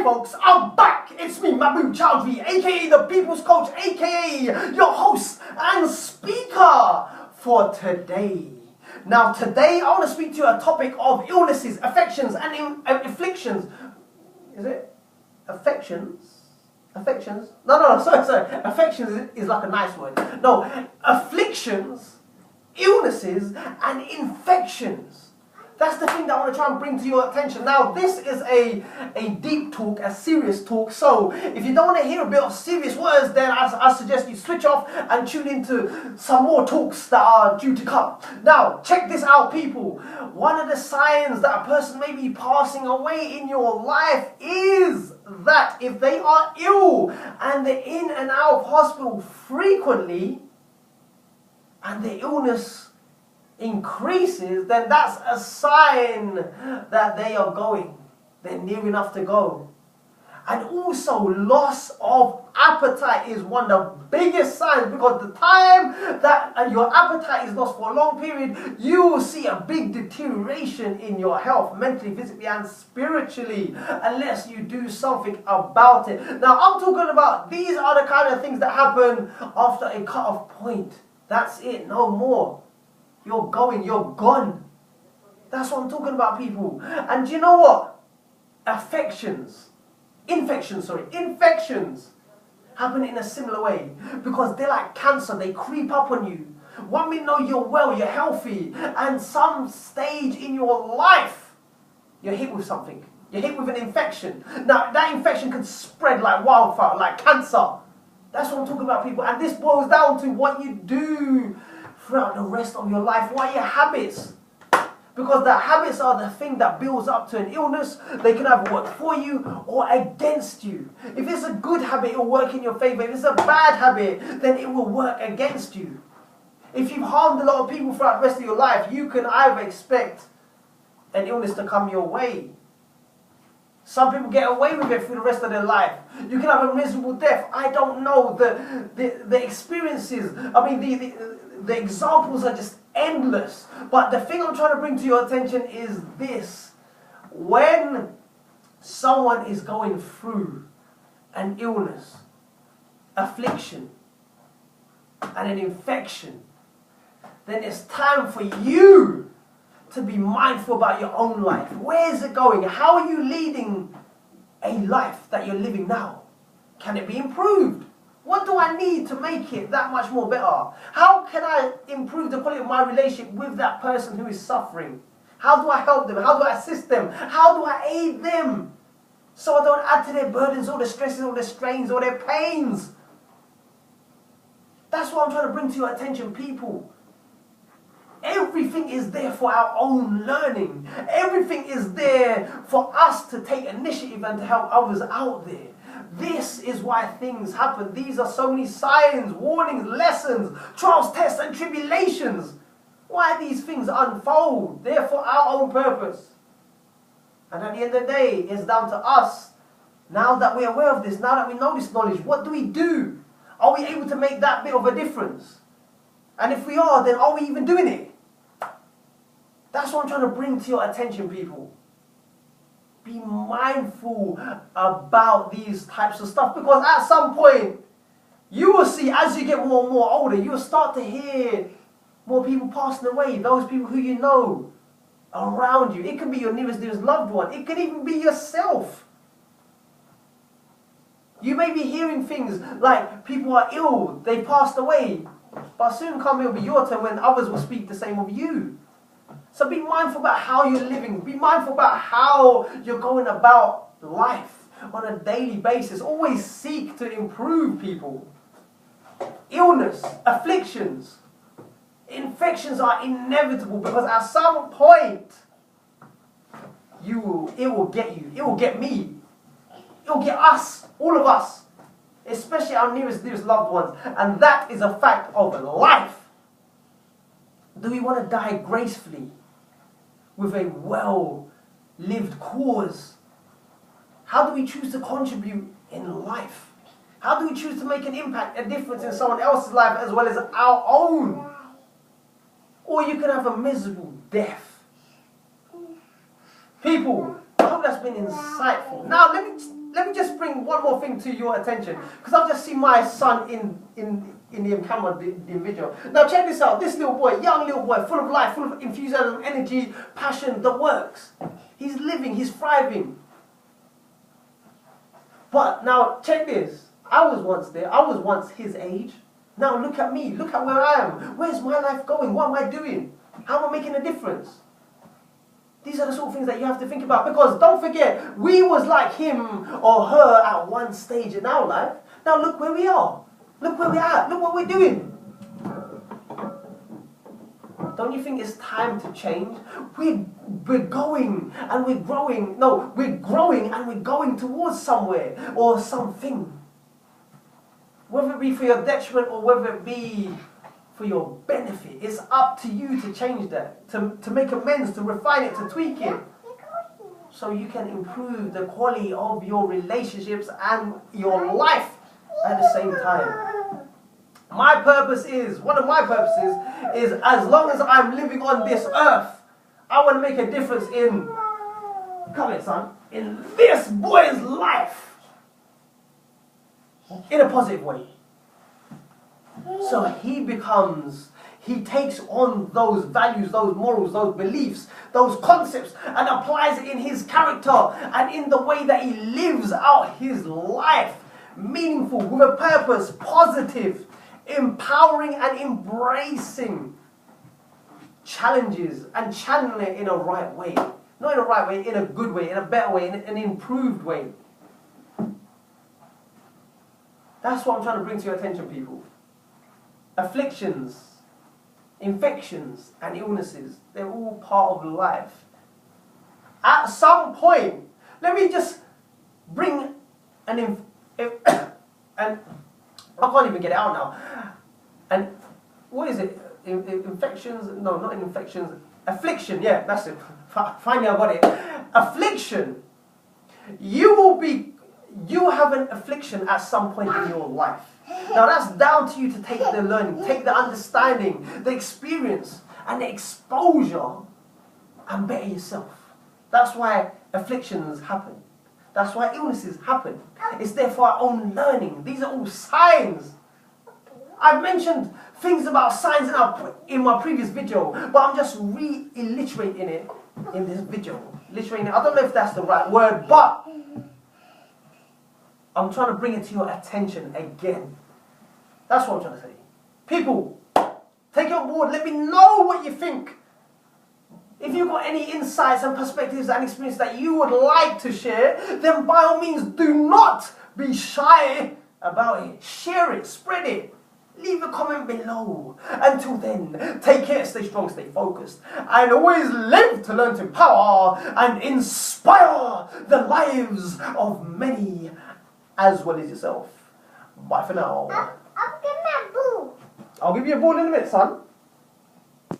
folks, I'm back. It's me, Mahmood Chowdhury, aka the People's Coach, aka your host and speaker for today. Now today I want to speak to you a topic of illnesses, affections and afflictions. Is it? Affections? Affections? No, sorry. Affections is like a nice word. No, afflictions, illnesses and infections. That's the thing that I want to try and bring to your attention. Now, this is a deep talk, a serious talk. So, if you don't want to hear a bit of serious words, then I suggest you switch off and tune into some more talks that are due to come. Now, check this out, people. One of the signs that a person may be passing away in your life is that if they are ill and they're in and out of hospital frequently, and the illness increases, then that's a sign that they are going. They're near enough to go. And also, loss of appetite is one of the biggest signs, because the time that your appetite is lost for a long period, you will see a big deterioration in your health, mentally, physically and spiritually, unless you do something about it. Now, I'm talking about, these are the kind of things that happen after a cut-off point. That's it, no more. You're going, you're gone. That's what I'm talking about, people. And do you know what? Infections happen in a similar way, because they're like cancer. They creep up on you. 1 minute, no, you're well, you're healthy, and some stage in your life, you're hit with something. You're hit with an infection. Now, that infection can spread like wildfire, like cancer. That's what I'm talking about, people. And this boils down to what you do throughout the rest of your life. What are your habits? Because the habits are the thing that builds up to an illness. They can either work for you or against you. If it's a good habit, it will work in your favor. If it's a bad habit, then it will work against you. If you've harmed a lot of people throughout the rest of your life, you can either expect an illness to come your way. Some people get away with it for the rest of their life. You can have a miserable death. I don't know. The experiences, I mean, the examples are just endless. But the thing I'm trying to bring to your attention is this. When someone is going through an illness, affliction, and an infection, then it's time for you to be mindful about your own life. Where is it going? How are you leading a life that you're living now? Can it be improved? What do I need to make it that much more better? How can I improve the quality of my relationship with that person who is suffering? How do I help them? How do I assist them? How do I aid them? So I don't add to their burdens, or their stresses, or their strains, or their pains. That's what I'm trying to bring to your attention, people. Everything is there for our own learning. Everything is there for us to take initiative and to help others out there. This is why things happen. These are so many signs, warnings, lessons, trials, tests and tribulations. Why these things unfold? They're for our own purpose. And at the end of the day, it's down to us. Now that we're aware of this, now that we know this knowledge, what do we do? Are we able to make that bit of a difference? And if we are, then are we even doing it? That's what I'm trying to bring to your attention, people. Be mindful about these types of stuff, because at some point, you will see, as you get more and more older, you will start to hear more people passing away. Those people who you know around you. It can be your nearest loved one. It can even be yourself. You may be hearing things like people are ill, they passed away, but soon come it will be your turn when others will speak the same of you. So be mindful about how you're living. Be mindful about how you're going about life on a daily basis. Always seek to improve, people. Illness, afflictions, infections are inevitable, because at some point, it will get you. It will get me. It will get us, all of us, especially our nearest loved ones. And that is a fact of life. Do we want to die gracefully with a well-lived cause? How do we choose to contribute in life? How do we choose to make an impact, a difference in someone else's life as well as our own? Or you can have a miserable death. People, I hope that's been insightful. Now, let me let me just bring one more thing to your attention, because I've just seen my son in the camera, the video. Now check this out. This little boy, young little boy, full of life, full of enthusiasm, energy, passion, the works. He's living, he's thriving. But now check this. I was once there. I was once his age. Now look at me. Look at where I am. Where's my life going? What am I doing? How am I making a difference? These are the sort of things that you have to think about. Because don't forget, we was like him or her at one stage in our life. Now look where we are. Look where we're at. Look what we're doing. Don't you think it's time to change? We're going and we're growing. No, we're growing and we're going towards somewhere or something. Whether it be for your detriment or whether it be for your benefit, it's up to you to change that, to make amends, to refine it, to tweak it, so you can improve the quality of your relationships and your life at the same time. My purpose is, one of my purposes is, as long as I'm living on this earth, I want to make a difference in, come here son, in this boy's life. In a positive way. So he takes on those values, those morals, those beliefs, those concepts, and applies it in his character and in the way that he lives out his life. Meaningful, with a purpose, positive, empowering and embracing challenges and channeling it in a right way. Not in a right way, in a good way, in a better way, in an improved way. That's what I'm trying to bring to your attention, people. Afflictions, infections, and illnesses, they're all part of life. At some point, let me just bring and I can't even get it out now. And what is it? Infections? No, not infections. Affliction, yeah, that's it. Finally I got it. Affliction. You have an affliction at some point in your life. Now that's down to you to take the learning, take the understanding, the experience, and the exposure, and better yourself. That's why afflictions happen. That's why illnesses happen. It's there for our own learning. These are all signs. I've mentioned things about signs in my previous video, but I'm just reiterating it in this video. Alliterating it. I don't know if that's the right word, but I'm trying to bring it to your attention again. That's what I'm trying to say. People, take it on board. Let me know what you think. If you've got any insights and perspectives and experiences that you would like to share, then by all means do not be shy about it. Share it, spread it. Leave a comment below. Until then, take care, stay strong, stay focused, and always live to learn to empower and inspire the lives of many as well as yourself. Bye for now. I'll give me a ball. I'll give you a ball in a minute, son.